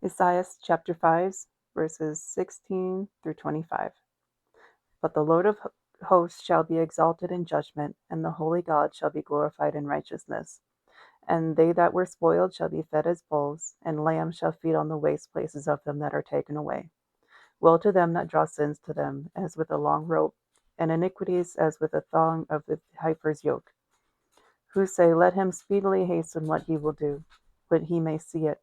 Esias chapter 5, verses 16 through 25. But the Lord of hosts shall be exalted in judgment, and the holy God shall be glorified in righteousness. And they that were spoiled shall be fed as bulls, and lambs shall feed on the waste places of them that are taken away. Woe to them that draw sins to them, as with a long rope, and iniquities as with a thong of the heifer's yoke, who say, Let him speedily hasten what he will do, but he may see it.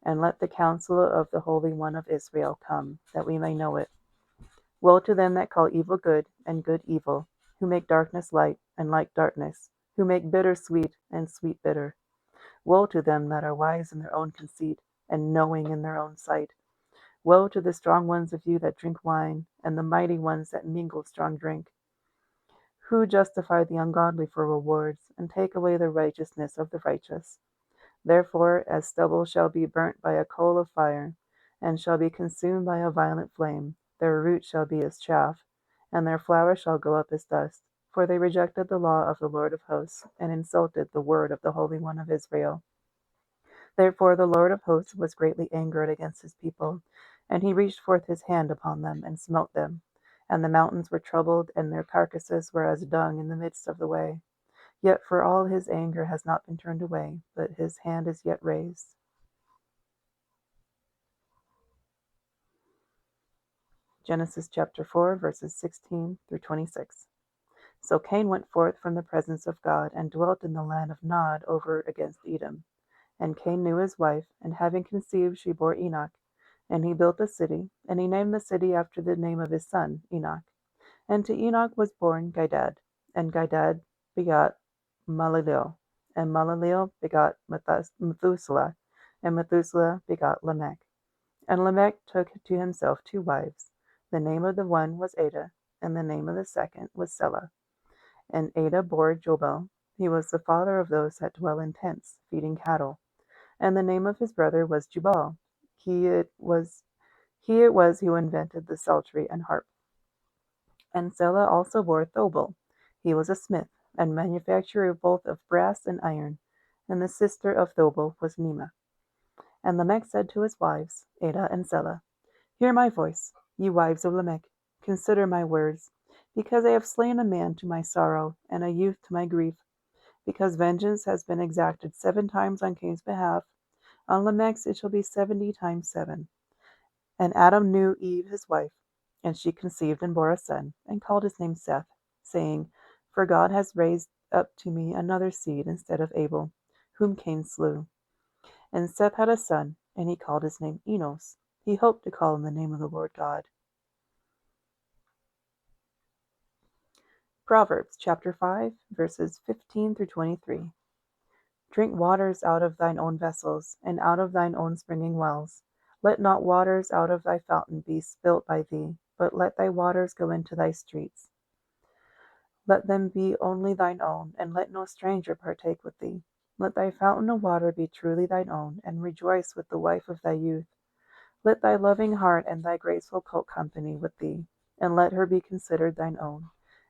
And let the counsel of the Holy One of Israel come, that we may know it. Woe to them that call evil good, and good evil, who make darkness light, and light darkness, who make bitter sweet, and sweet bitter. Woe to them that are wise in their own conceit, and knowing in their own sight. Woe to the strong ones of you that drink wine, and the mighty ones that mingle strong drink, who justify the ungodly for rewards, and take away the righteousness of the righteous. Therefore, as stubble shall be burnt by a coal of fire, and shall be consumed by a violent flame, their root shall be as chaff, and their flower shall go up as dust. For they rejected the law of the Lord of hosts, and insulted the word of the Holy One of Israel. Therefore the Lord of hosts was greatly angered against his people, and he reached forth his hand upon them, and smote them. And the mountains were troubled, and their carcasses were as dung in the midst of the way. Yet for all his anger has not been turned away, but his hand is yet raised. Genesis chapter 4, verses 16 through 26. So Cain went forth from the presence of God, and dwelt in the land of Nod over against Edom. And Cain knew his wife, and having conceived, she bore Enoch. And he built a city, and he named the city after the name of his son, Enoch. And to Enoch was born Gaidad, and Gaidad begot Malaleel, and Malaleel begot Methuselah, and Methuselah begot Lamech. And Lamech took to himself two wives. The name of the one was Ada, and the name of the second was Selah. And Ada bore Jobel. He was the father of those that dwell in tents, feeding cattle. And the name of his brother was Jubal. He it was who invented the psaltery and harp. And Selah also bore Thobal. He was a smith, and manufacturer both of brass and iron. And the sister of Thobal was Nema. And Lamech said to his wives, Ada and Selah, Hear my voice, ye wives of Lamech, consider my words, because I have slain a man to my sorrow, and a youth to my grief, because vengeance has been exacted 7 times on Cain's behalf, on Lamech's it shall be 70 times 7. And Adam knew Eve his wife, and she conceived and bore a son, and called his name Seth, saying, For God has raised up to me another seed instead of Abel, whom Cain slew. And Seth had a son, and he called his name Enos. He hoped to call on the name of the Lord God. Proverbs chapter 5, verses 15 through 23. Drink waters out of thine own vessels, and out of thine own springing wells. Let not waters out of thy fountain be spilt by thee, but let thy waters go into thy streets. Let them be only thine own, and let no stranger partake with thee. Let thy fountain of water be truly thine own, and rejoice with the wife of thy youth. Let thy loving heart and thy graceful coat company with thee, and let her be considered thine own,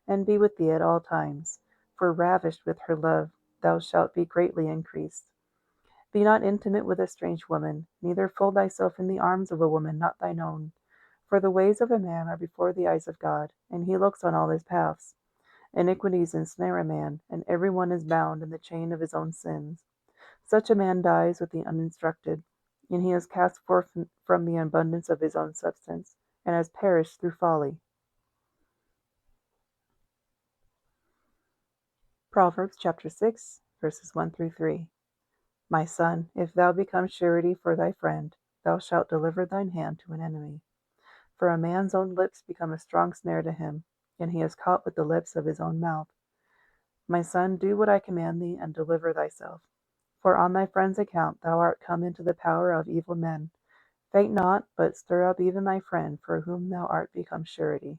and be with thee at all times. For ravished with her love, thou shalt be greatly increased. Be not intimate with a strange woman, neither fold thyself in the arms of a woman not thine own. For the ways of a man are before the eyes of God, and he looks on all his paths. Iniquities ensnare a man, and every one is bound in the chain of his own sins. Such a man dies with the uninstructed, and he is cast forth from the abundance of his own substance, and has perished through folly. Proverbs chapter 6, verses 1 through 3. My son, if thou become surety for thy friend, thou shalt deliver thine hand to an enemy. For a man's own lips become a strong snare to him, and he is caught with the lips of his own mouth. My son, do what I command thee, and deliver thyself. For on thy friend's account thou art come into the power of evil men. Faint not, but stir up even thy friend, for whom thou art become surety.